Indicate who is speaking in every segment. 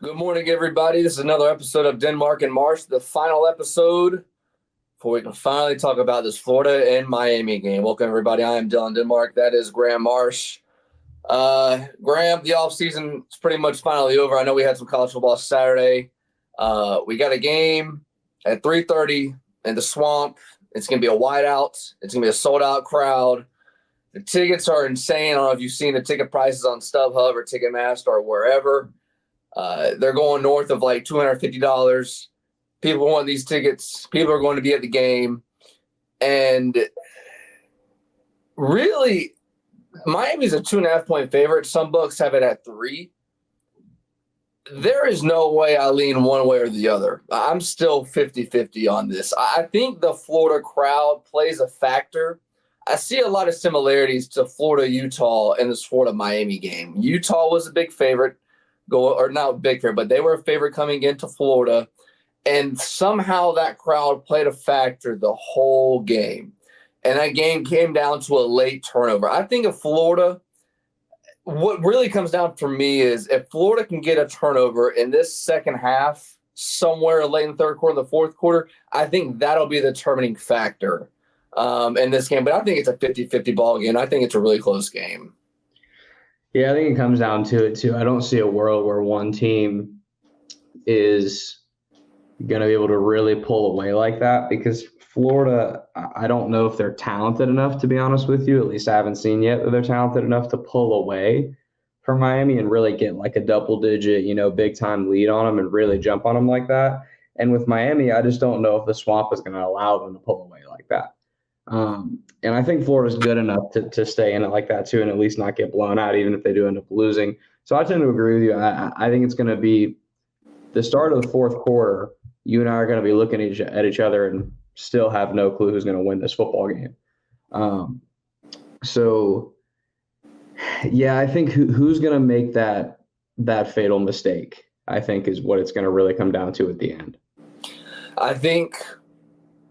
Speaker 1: Good morning, everybody. This is another episode of Denmark and Marsh, the final episode before we can finally talk about this Florida and Miami game. Welcome, everybody. I am Dylan Denmark. That is Graham Marsh. Graham, the offseason is pretty much finally over. I know we had some college football Saturday. We got a game at 3:30 in the Swamp. It's going to be a whiteout. It's going to be a sold-out crowd. The tickets are insane. I don't know if you've seen the ticket prices on StubHub or Ticketmaster or wherever. They're going north of like $250. People want these tickets. People are going to be at the game. And really, Miami's a 2.5-point favorite. Some books have it at 3. There is no way I lean one way or the other. I'm still 50-50 on this. I think the Florida crowd plays a factor. I see a lot of similarities to Florida-Utah in this Florida-Miami game. Utah was a big favorite. Or not big favorite, but they were a favorite coming into Florida. And somehow that crowd played a factor the whole game. And that game came down to a late turnover. I think if Florida, what really comes down for me is if Florida can get a turnover in this second half, somewhere late in the third quarter, the fourth quarter, I think that'll be the determining factor in this game. But I think it's a 50-50 ball game. I think it's a really close game.
Speaker 2: Yeah, I think it comes down to it, too. I don't see a world where one team is going to be able to really pull away like that because Florida, I don't know if they're talented enough, to be honest with you. At least I haven't seen yet that they're talented enough to pull away from Miami and really get like a double-digit, big-time lead on them and really jump on them like that. And with Miami, I just don't know if the Swamp is going to allow them to pull away like that. And I think Florida's good enough to stay in it like that too, and at least not get blown out, even if they do end up losing. So I tend to agree with you. I think it's going to be the start of the fourth quarter. You and I are going to be looking at each other and still have no clue who's going to win this football game. So yeah, I think who's going to make that fatal mistake, I think, is what it's going to really come down to at the end.
Speaker 1: I think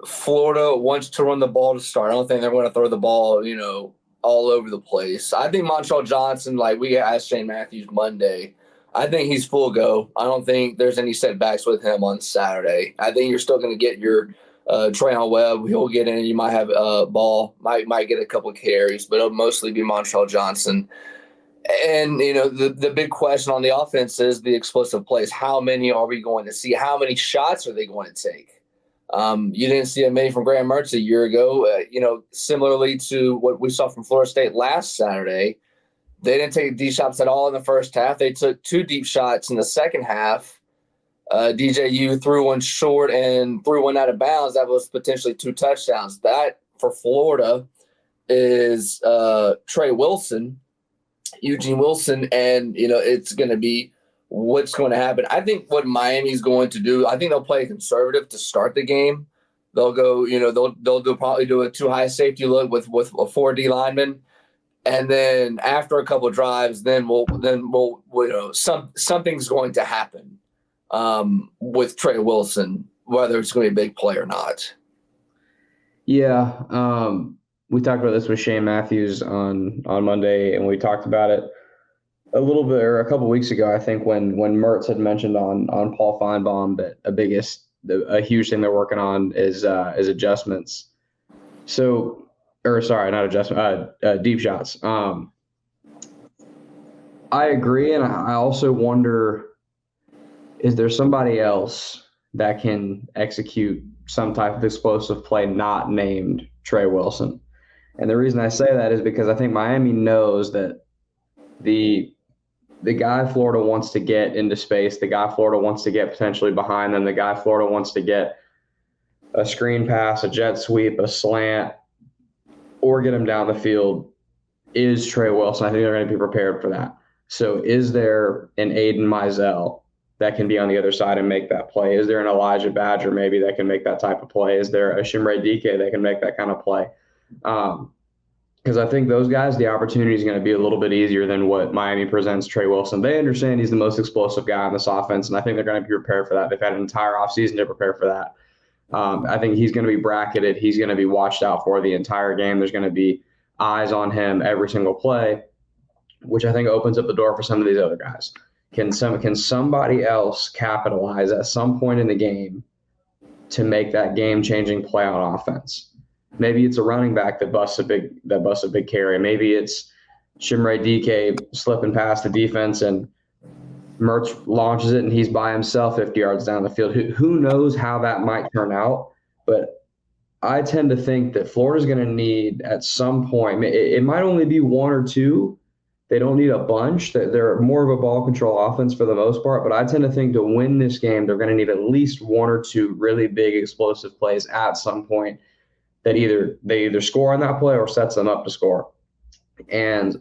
Speaker 1: Florida wants to run the ball to start. I don't think they're going to throw the ball, all over the place. I think Montrell Johnson, like we asked Shane Matthews Monday, I think he's full go. I don't think there's any setbacks with him on Saturday. I think you're still going to get your Trayon Webb. He'll get in. You might have a ball, might get a couple of carries, but it'll mostly be Montrell Johnson. And, the big question on the offense is the explosive plays. How many are we going to see? How many shots are they going to take? You didn't see a many from Graham Mertz a year ago. Similarly to what we saw from Florida State last Saturday, they didn't take deep shots at all in the first half. They took 2 deep shots in the second half. DJU threw one short and threw one out of bounds. That was potentially 2 touchdowns. That, for Florida, is Eugene Wilson, and, it's going to be what's going to happen. I think what Miami's going to do, I think they'll play conservative to start the game. They'll go, they'll probably do a 2 high safety look with a 4 D lineman. And then after a couple of drives, something's going to happen with Trey Wilson, whether it's going to be a big play or not.
Speaker 2: Yeah. We talked about this with Shane Matthews on Monday, and we talked about it a little bit, or a couple of weeks ago, I think, when Mertz had mentioned on Paul Feinbaum that a huge thing they're working on is adjustments. So, or sorry, not adjustment, deep shots. I agree, and I also wonder, is there somebody else that can execute some type of explosive play not named Trey Wilson? And the reason I say that is because I think Miami knows that the guy Florida wants to get into space, the guy Florida wants to get potentially behind them, the guy Florida wants to get a screen pass, a jet sweep, a slant, or get him down the field is Trey Wilson. I think they're going to be prepared for that. So is there an Aiden Mizell that can be on the other side and make that play? Is there an Elijah Badger maybe that can make that type of play? Is there a Shimray Dike that can make that kind of play? Because I think those guys, the opportunity is going to be a little bit easier than what Miami presents Trey Wilson. They understand he's the most explosive guy on this offense, and I think they're going to be prepared for that. They've had an entire offseason to prepare for that. I think he's going to be bracketed. He's going to be watched out for the entire game. There's going to be eyes on him every single play, which I think opens up the door for some of these other guys. Can somebody else capitalize at some point in the game to make that game-changing play on offense? Maybe it's a running back that busts a big carry. Maybe it's Shimray DK slipping past the defense and Merch launches it and he's by himself 50 yards down the field. Who knows how that might turn out? But I tend to think that Florida's going to need at some point, it might only be one or two. They don't need a bunch. They're more of a ball control offense for the most part. But I tend to think to win this game, they're going to need at least one or two really big explosive plays at some point that they either score on that play or sets them up to score. And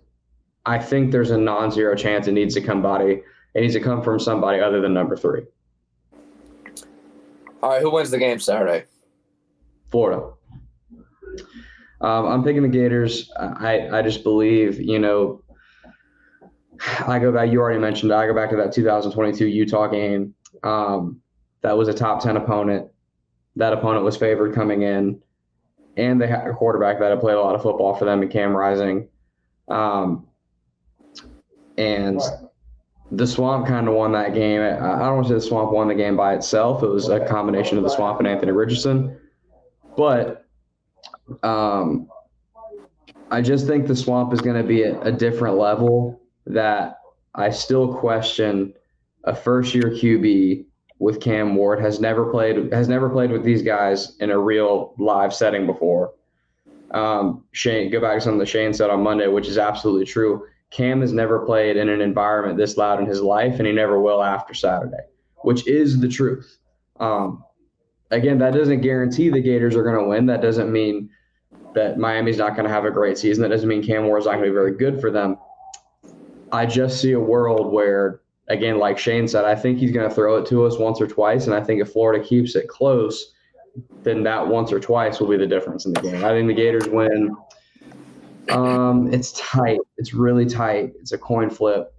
Speaker 2: I think there's a non-zero chance it needs to come from somebody other than number 3.
Speaker 1: All right, who wins the game Saturday?
Speaker 2: Florida. I'm picking the Gators. I just believe, I go back. You already mentioned it. I go back to that 2022 Utah game. That was a top 10 opponent. That opponent was favored coming in, and they had a quarterback that had played a lot of football for them in Cam Rising. And the Swamp kind of won that game. I don't want to say the Swamp won the game by itself. It was a combination of the Swamp and Anthony Richardson. But I just think the Swamp is going to be a different level that I still question. A first-year QB with Cam Ward has never played with these guys in a real live setting before. Shane, go back to something that Shane said on Monday, which is absolutely true. Cam has never played in an environment this loud in his life, and he never will after Saturday, which is the truth. Again, that doesn't guarantee the Gators are going to win. That doesn't mean that Miami's not going to have a great season. That doesn't mean Cam Ward's not going to be very good for them. I just see a world where, again, like Shane said, I think he's going to throw it to us once or twice, and I think if Florida keeps it close, then that once or twice will be the difference in the game. I think the Gators win. It's tight. It's really tight. It's a coin flip.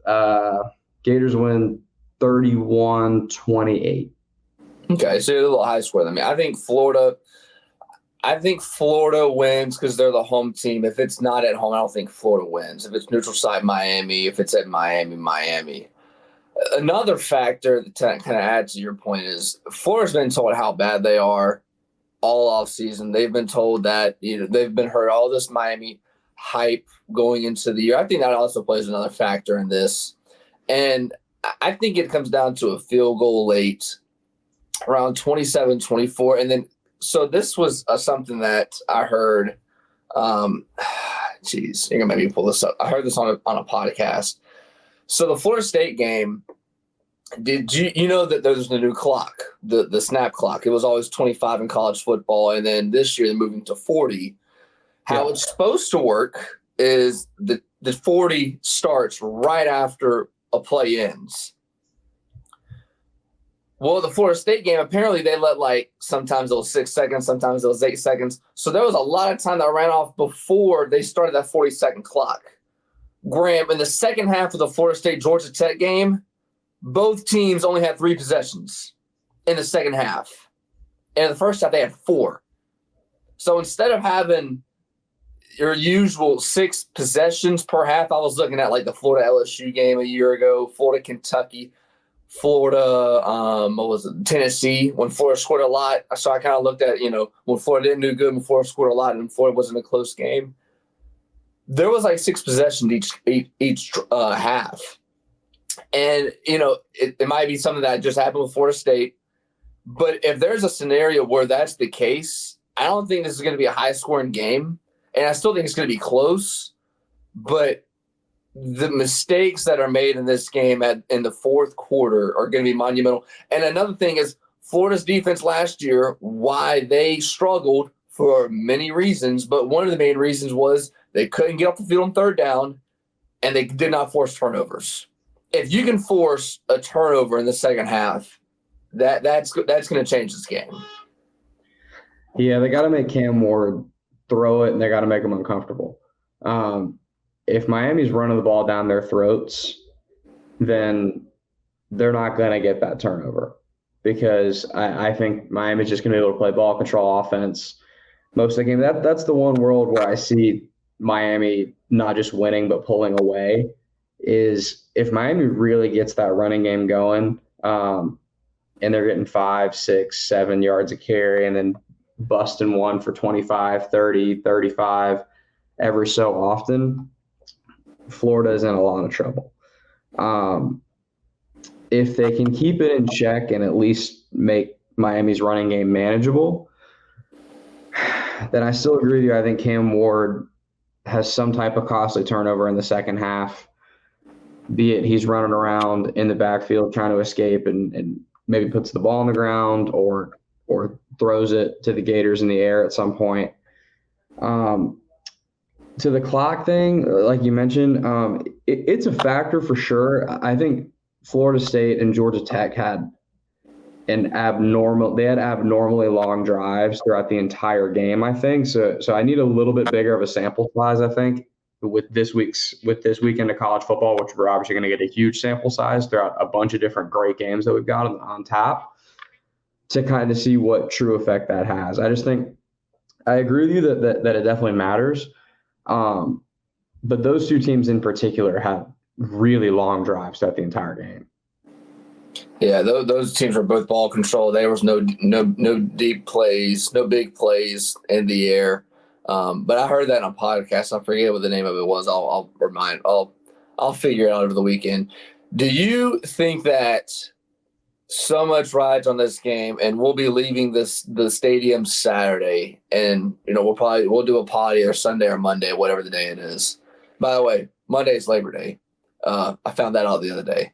Speaker 2: Gators win 31-28.
Speaker 1: Okay, so you're a little high score than me. I think Florida wins because they're the home team. If it's not at home, I don't think Florida wins. If it's neutral site, Miami. If it's at Miami, Miami. Another factor that kind of adds to your point is Florida's been told how bad they are all off season. They've been told that they've been heard all this Miami hype going into the year. I think that also plays another factor in this. And I think it comes down to a field goal late, around 27-24. And then, so this was something that I heard. Geez, you're going to make me pull this up. I heard this on a podcast. So the Florida State game, did you know that there's the new clock, the snap clock? It was always 25 in college football, and then this year they're moving to 40. How it's supposed to work is the 40 starts right after a play ends. Well, the Florida State game, apparently they let sometimes it was 6 seconds, sometimes it was 8 seconds. So there was a lot of time that ran off before they started that 40-second clock. Graham, in the second half of the Florida State-Georgia Tech game, both teams only had 3 possessions in the second half. And in the first half, they had 4. So instead of having your usual 6 possessions per half, I was looking at the Florida LSU game a year ago, Florida Kentucky, Florida, Tennessee, when Florida scored a lot. So I kind of looked at, when Florida didn't do good, when Florida scored a lot, and Florida wasn't a close game. There was 6 possessions each half. And, it might be something that just happened with Florida State. But if there's a scenario where that's the case, I don't think this is going to be a high-scoring game. And I still think it's going to be close. But the mistakes that are made in this game in the fourth quarter are going to be monumental. And another thing is Florida's defense last year, why they struggled for many reasons, but one of the main reasons was they couldn't get off the field on third down, and they did not force turnovers. If you can force a turnover in the second half, that's going to change this game.
Speaker 2: Yeah, they got to make Cam Ward throw it, and they got to make him uncomfortable. If Miami's running the ball down their throats, then they're not going to get that turnover because I think Miami's just going to be able to play ball control offense most of the game. That's the one world where I see Miami not just winning but pulling away is if Miami really gets that running game going, and they're getting 5, 6, 7 yards a carry and then busting one for 25, 30, 35 every so often, Florida is in a lot of trouble. If they can keep it in check and at least make Miami's running game manageable, then I still agree with you. I think Cam Ward has some type of costly turnover in the second half, be it he's running around in the backfield trying to escape and maybe puts the ball on the ground or throws it to the Gators in the air at some point. To the clock thing, like you mentioned, it's a factor for sure. I think Florida State and Georgia Tech had abnormally long drives throughout the entire game, I think. So I need a little bit bigger of a sample size, I think, with this weekend of college football, which we're obviously going to get a huge sample size throughout a bunch of different great games that we've got on tap to kind of see what true effect that has. I just think I agree with you that it definitely matters. But those two teams in particular had really long drives throughout the entire game.
Speaker 1: Yeah, those teams were both ball control. There was no deep plays, no big plays in the air. But I heard that on a podcast. I forget what the name of it was. I'll figure it out over the weekend. Do you think that so much rides on this game, and we'll be leaving the stadium Saturday, and we'll do a pod either Sunday or Monday, whatever the day it is. By the way, Monday is Labor Day. I found that out the other day.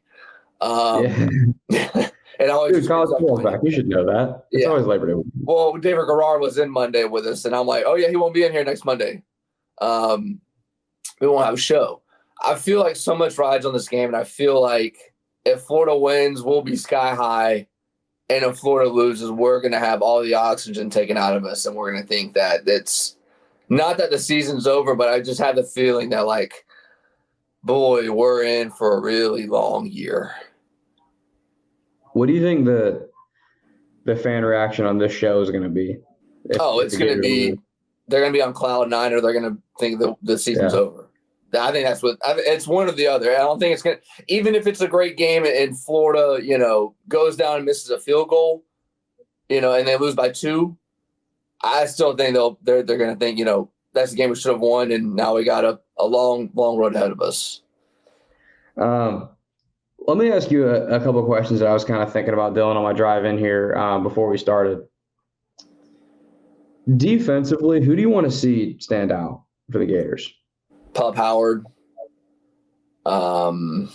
Speaker 2: It always Dude, college football's back. You should know that. It's always Labor Day.
Speaker 1: Well, David Garrard was in Monday with us, and I'm like, oh yeah, he won't be in here next Monday. We won't have a show. I feel like so much rides on this game, and I feel like if Florida wins, we'll be sky high, and if Florida loses, we're going to have all the oxygen taken out of us, and we're going to think that it's not that the season's over, but I just have the feeling that, like, boy, we're in for a really long year.
Speaker 2: What do you think the fan reaction on this show is going to be?
Speaker 1: It's going to be – they're going to be on cloud nine, or they're going to think the season's over. I think it's one or the other. I don't think it's going to – even if it's a great game and Florida, goes down and misses a field goal, and they lose by 2, I still think they're going to think, that's the game we should have won, and now we got a long, long road ahead of us.
Speaker 2: Let me ask you a couple of questions that I was kind of thinking about, Dylan, on my drive in here before we started. Defensively, who do you want to see stand out for the Gators?
Speaker 1: Pup Howard.
Speaker 2: Because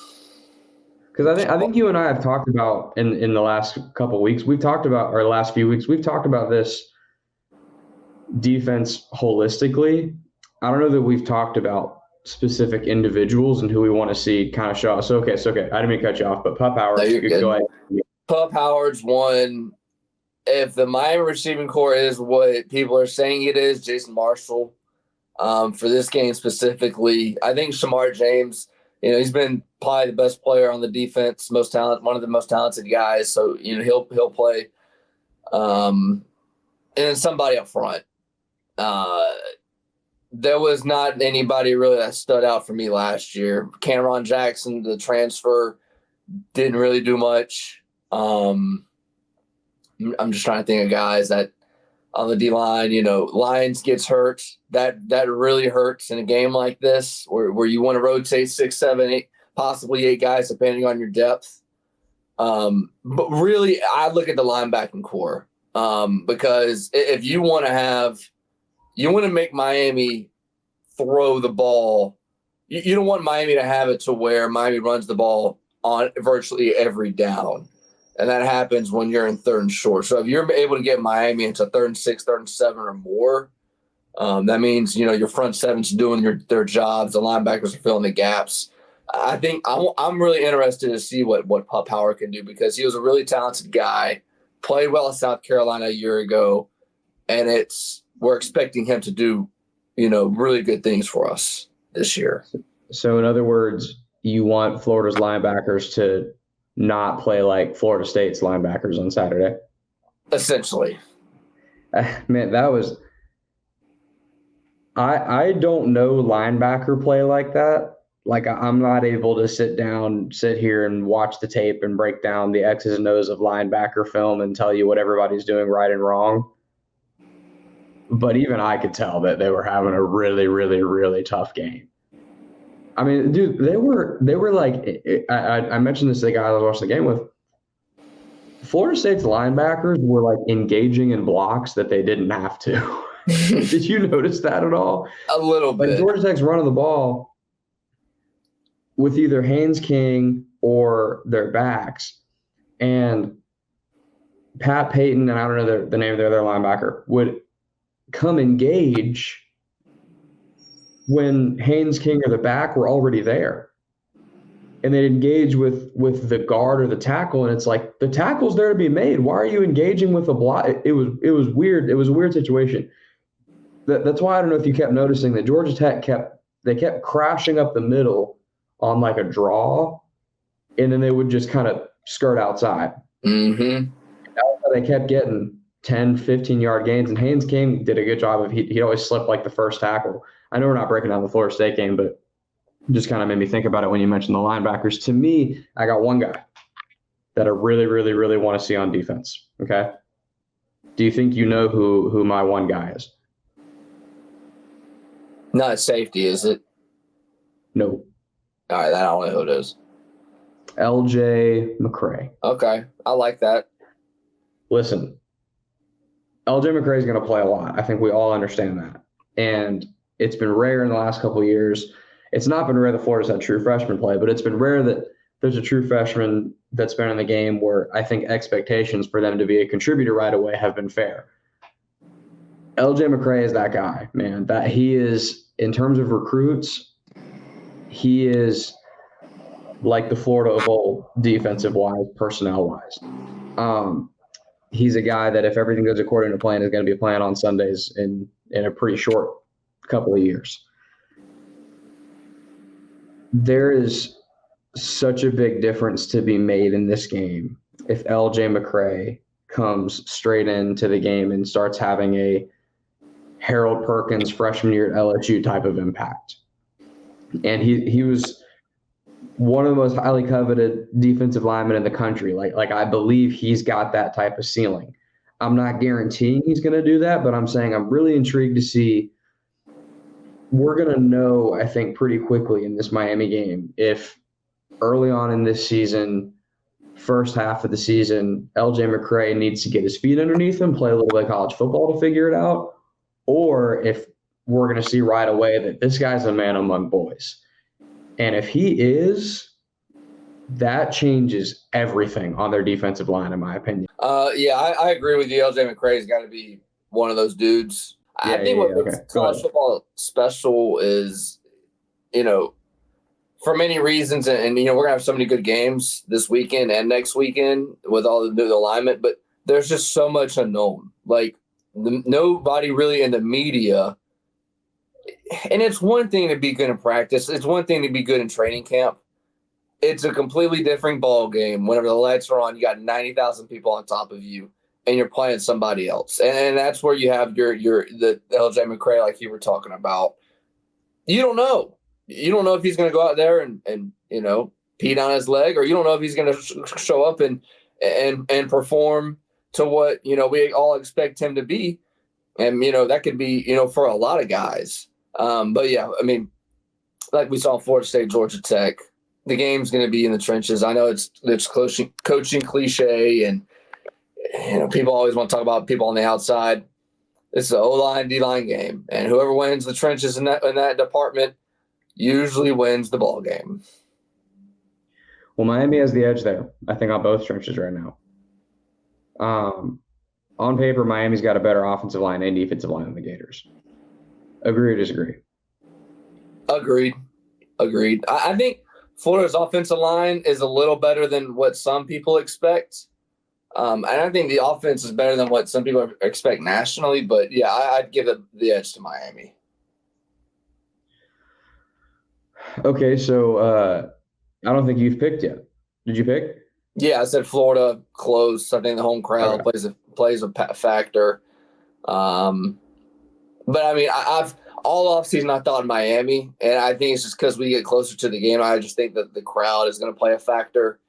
Speaker 2: I think you and I have talked about in the last couple of weeks, last few weeks, we've talked about this defense holistically. I don't know that we've talked about specific individuals and who we want to see kind of show up. So, okay. I didn't mean to cut you off, but Pup Howard, go ahead.
Speaker 1: Pup Howard's one. If the Miami receiving core is what people are saying it is, Jason Marshall, for this game specifically, I think Shamar James, he's been probably the best player on the defense, one of the most talented guys. So, he'll play. And then somebody up front. There was not anybody really that stood out for me last year. Cameron Jackson, the transfer, didn't really do much. I'm just trying to think of guys that on the D-line, Lyons gets hurt. That really hurts in a game like this where you want to rotate 6, 7, 8, possibly 8 guys depending on your depth. But really, I look at the linebacking core because if you want to make Miami throw the ball, you don't want Miami to have it to where Miami runs the ball on virtually every down. And that happens when you're in 3rd and short. So if you're able to get Miami into 3rd and 6, 3rd and 7 or more, that means, your front seven's doing their jobs. The linebackers are filling the gaps. I think I'm really interested to see what Pup Howard can do because he was a really talented guy, played well at South Carolina a year ago, and we're expecting him to do, really good things for us this year.
Speaker 2: So in other words, you want Florida's linebackers to not play like Florida State's linebackers on Saturday?
Speaker 1: Essentially.
Speaker 2: Man, that was – I don't know linebacker play like that. like I'm not able to sit here and watch the tape and break down the X's and O's of linebacker film and tell you what everybody's doing right and wrong. But even I could tell that they were having a really, really, really tough game. I mean, dude, they were like, I mentioned this to the guy I was watching the game with. Florida State's linebackers were like engaging in blocks that they didn't have to. Did you notice that at all?
Speaker 1: A little
Speaker 2: Like
Speaker 1: bit.
Speaker 2: Georgia Tech's running the ball with either Haynes King or their backs, and Pat Payton, and I don't know the name of their other linebacker, would come engage when Haynes King or the back were already there. And they'd engage with the guard or the tackle, and it's like the tackle's there to be made. Why are you engaging with a block? It was weird. It was a weird situation. That's why I don't know if you kept noticing that Georgia Tech kept crashing up the middle on like a draw, and then they would just kind of skirt outside.
Speaker 1: Mm-hmm.
Speaker 2: They kept getting 10, 15-yard gains, and Haynes King did a good job of he always slipped like the first tackle. I know we're not breaking down the Florida State game, but just kind of made me think about it when you mentioned the linebackers. To me, I got one guy that I really, really, really want to see on defense. Okay. Do you think you know who my one guy is?
Speaker 1: Not safety, is it?
Speaker 2: No.
Speaker 1: All right, I don't know who it is.
Speaker 2: LJ McCray.
Speaker 1: Okay, I like that.
Speaker 2: Listen, LJ McCray is going to play a lot. I think we all understand that. And it's been rare in the last couple of years. It's not been rare that Florida's had true freshmen play, but it's been rare that there's a true freshman that's been in the game where I think expectations for them to be a contributor right away have been fair. LJ McCray is that guy, man. That he is, in terms of recruits, he is like the Florida of old, defensive-wise, personnel-wise. He's a guy that if everything goes according to plan is going to be playing on Sundays in a pretty short couple of years. There is such a big difference to be made in this game if LJ McCray comes straight into the game and starts having a Harold Perkins freshman year at LSU type of impact. And he was one of the most highly coveted defensive linemen in the country. Like I believe he's got that type of ceiling. I'm not guaranteeing he's going to do that, but I'm saying I'm really intrigued to see. We're going to know, I think, pretty quickly in this Miami game if early on in this season, first half of the season, LJ McCray needs to get his feet underneath him, play a little bit of college football to figure it out, or if we're going to see right away that this guy's a man among boys. And if he is, that changes everything on their defensive line, in my opinion.
Speaker 1: Yeah, I agree with you. LJ McCray's got to be one of those dudes. I think what makes college football special is, for many reasons, and we're going to have so many good games this weekend and next weekend with all the new alignment, but there's just so much unknown. Like, nobody really in the media, and it's one thing to be good in practice. It's one thing to be good in training camp. It's a completely different ball game. Whenever the lights are on, you got 90,000 people on top of you, and you're playing somebody else. And that's where you have the LJ McCray, like you were talking about. You don't know. You don't know if he's going to go out there and pee on his leg, or you don't know if he's going to show up and perform to what, we all expect him to be. And, that could be, for a lot of guys. But yeah, I mean, like we saw Florida State, Georgia Tech, the game's going to be in the trenches. I know it's coaching cliche, and people always want to talk about people on the outside. It's an O-line, D-line game, and whoever wins the trenches in that department usually wins the ball game.
Speaker 2: Well, Miami has the edge there, I think, on both trenches right now. On paper, Miami's got a better offensive line and defensive line than the Gators. Agree or disagree?
Speaker 1: Agreed. I think Florida's offensive line is a little better than what some people expect. And I think the offense is better than what some people expect nationally. But, yeah, I'd give the edge to Miami.
Speaker 2: Okay, so I don't think you've picked yet. Did you pick?
Speaker 1: Yeah, I said Florida close. I think the home crowd plays a factor. But I mean, all offseason I thought Miami, and I think it's just because we get closer to the game. I just think that the crowd is going to play a factor.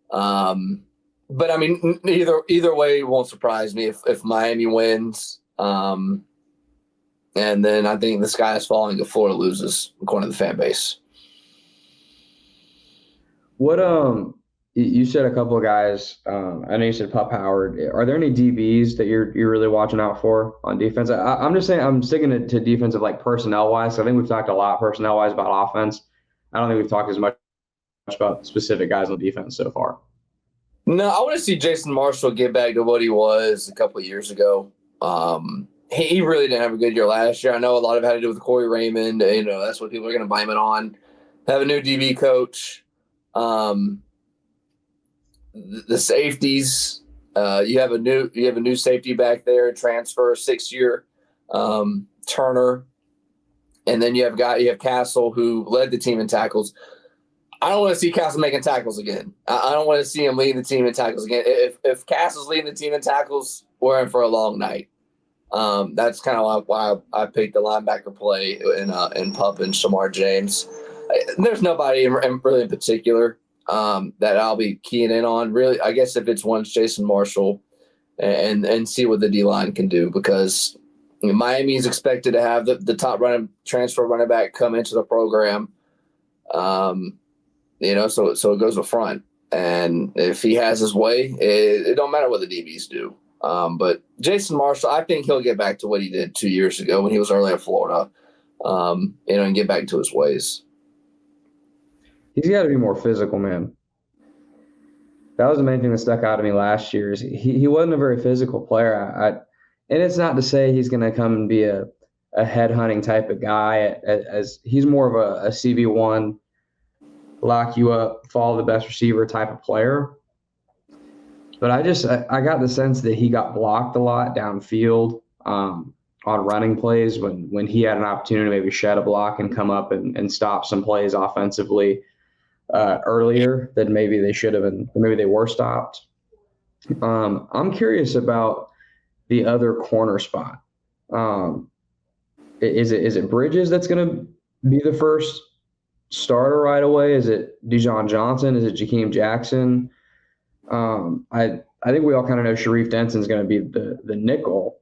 Speaker 1: But I mean, either way, it won't surprise me if Miami wins. And then I think the sky is falling if Florida loses, according to the fan base.
Speaker 2: What you said a couple of guys. I know you said Pup Howard. Are there any DBs that you're really watching out for on defense? I'm just saying I'm sticking to defensive like personnel wise. I think we've talked a lot personnel wise about offense. I don't think we've talked as much about specific guys on defense so far.
Speaker 1: No, I want to see Jason Marshall get back to what he was a couple of years ago. He really didn't have a good year last year. I know a lot of it had to do with Corey Raymond. That's what people are going to blame it on. Have a new DB coach. The safeties. You have a new safety back there, transfer 6-year, Turner, and then you have Castle, who led the team in tackles. I don't want to see Castle making tackles again. I don't want to see him leading the team in tackles again. If Castle's leading the team in tackles, we're in for a long night. That's kind of why I picked the linebacker play in Pup and Shamar James. There's nobody really in particular that I'll be keying in on. Really, I guess if it's one, Jason Marshall, and see what the D-line can do, because Miami is expected to have the top transfer running back come into the program. So it goes up front. And if he has his way, it don't matter what the DBs do. But Jason Marshall, I think he'll get back to what he did 2 years ago when he was early in Florida, and get back to his ways.
Speaker 2: He's got to be more physical, man. That was the main thing that stuck out to me last year. Is he wasn't a very physical player. And it's not to say he's going to come and be a headhunting type of guy. As he's more of a CB1, lock you up, follow the best receiver type of player. But I got the sense that he got blocked a lot downfield on running plays when he had an opportunity to maybe shed a block and come up and stop some plays offensively earlier than maybe they should have been, maybe they were stopped. I'm curious about the other corner spot. Is it Bridges that's going to be the first starter right away? Is it Dijon Johnson? Is it Jakeem Jackson? I think we all kind of know Sharif Denson's going to be the nickel,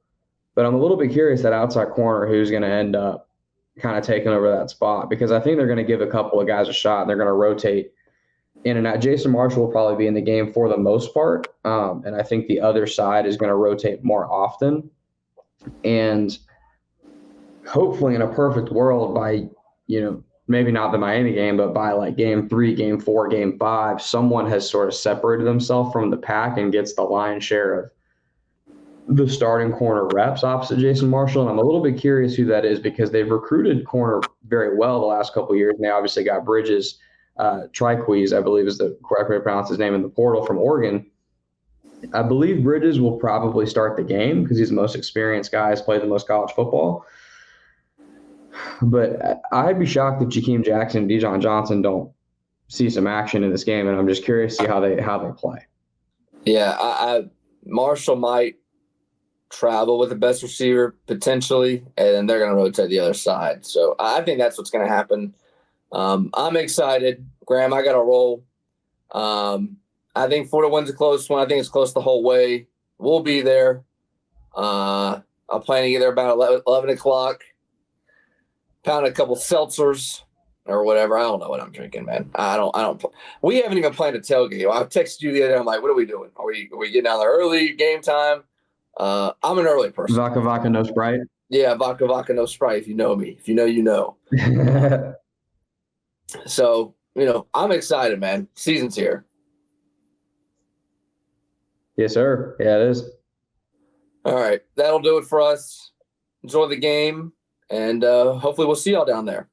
Speaker 2: but I'm a little bit curious that outside corner who's going to end up kind of taking over that spot, because I think they're going to give a couple of guys a shot and they're going to rotate in and out. Jason Marshall will probably be in the game for the most part, and I think the other side is going to rotate more often. And hopefully in a perfect world by, maybe not the Miami game, but by like game 3, game 4, game 5, someone has sort of separated themselves from the pack and gets the lion's share of the starting corner reps opposite Jason Marshall. And I'm a little bit curious who that is, because they've recruited corner very well the last couple of years. And they obviously got Bridges, Triquez, I believe is the correct way to pronounce his name, in the portal from Oregon. I believe Bridges will probably start the game because he's the most experienced guy, has played the most college football. But I'd be shocked if Jakeem Jackson and Dijon Johnson don't see some action in this game, and I'm just curious to see how they play.
Speaker 1: Yeah, Marshall might travel with the best receiver potentially, and they're going to rotate the other side. So I think that's what's going to happen. I'm excited. Graham, I got to roll. I think Florida wins a close one. I think it's close the whole way. We'll be there. I'm planning to get there about 11 o'clock. Pound a couple seltzers or whatever. I don't know what I'm drinking, man. I don't. We haven't even planned a tailgate. I texted you the other day. I'm like, what are we doing? Are we getting down there early, game time? I'm an early person.
Speaker 2: Vodka, no Sprite?
Speaker 1: Yeah, vodka, no Sprite. If you know me. If you know, you know. So, I'm excited, man. Season's here.
Speaker 2: Yes, sir. Yeah, it is.
Speaker 1: All right. That'll do it for us. Enjoy the game. And hopefully we'll see y'all down there.